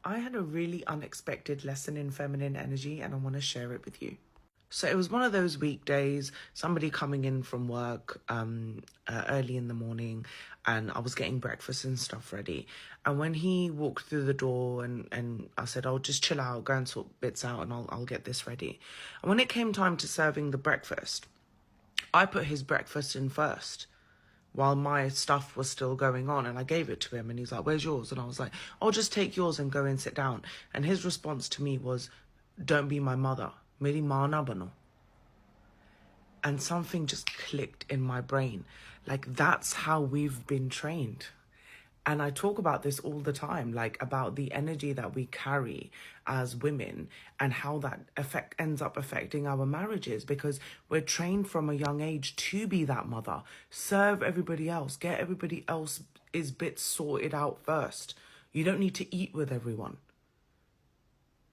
I had a really unexpected lesson in feminine energy and I want to share it with you. So it was one of those weekdays, somebody coming in from work early in the morning, and I was getting breakfast and stuff ready. And when he walked through the door and I said, "Oh, just chill out, go and sort bits out and I'll get this ready." And when it came time to serving the breakfast, I put his breakfast in first while my stuff was still going on, and I gave it to him and he's like, "Where's yours?" And I was like, "I'll just take yours and go and sit down." And his response to me was, "Don't be my mother. Meri maa na bano." And something just clicked in my brain. Like, that's how we've been trained. And I talk about this all the time, like about the energy that we carry as women and how that ends up affecting our marriages, because we're trained from a young age to be that mother, serve everybody else, get everybody else's bits sorted out first. You don't need to eat with everyone.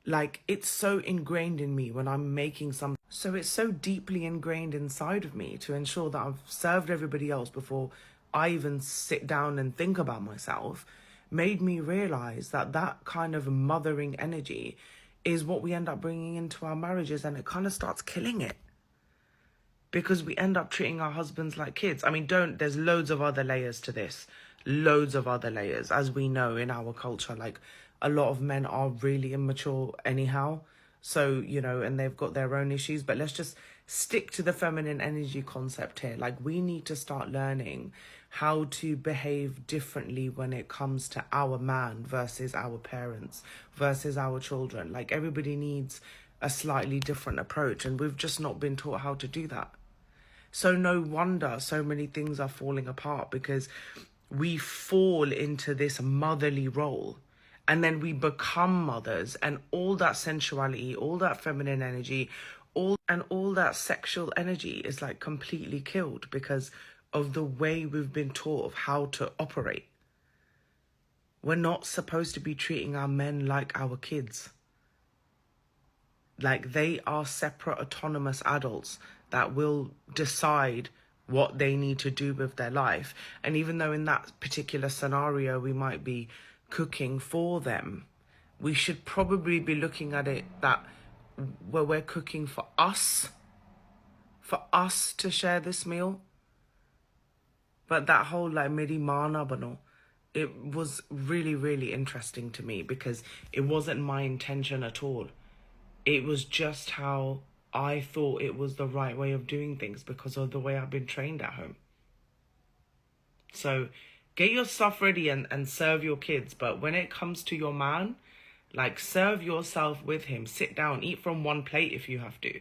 Like, it's so ingrained in me when I'm making some. So it's so deeply ingrained inside of me to ensure that I've served everybody else before I even sit down and think about myself, made me realize that that kind of mothering energy is what we end up bringing into our marriages, and it kind of starts killing it. Because we end up treating our husbands like kids. I mean, there's loads of other layers to this. Loads of other layers. As we know in our culture, like, a lot of men are really immature anyhow. So, and they've got their own issues. But let's just stick to the feminine energy concept here. Like, we need to start learning how to behave differently when it comes to our man versus our parents versus our children. Like, everybody needs a slightly different approach, and we've just not been taught how to do that. So no wonder so many things are falling apart, because we fall into this motherly role and then we become mothers, and all that sensuality, all that feminine energy, all that sexual energy is like completely killed because of the way we've been taught of how to operate. We're not supposed to be treating our men like our kids. Like, they are separate, autonomous adults that will decide what they need to do with their life. And even though in that particular scenario we might be cooking for them, we should probably be looking at it that where we're cooking for us to share this meal. But that whole like meri mana bano, it was really, really interesting to me, because it wasn't my intention at all. It was just how I thought it was the right way of doing things because of the way I've been trained at home. So get your stuff ready and serve your kids. But when it comes to your man, like, serve yourself with him. Sit down, eat from one plate if you have to.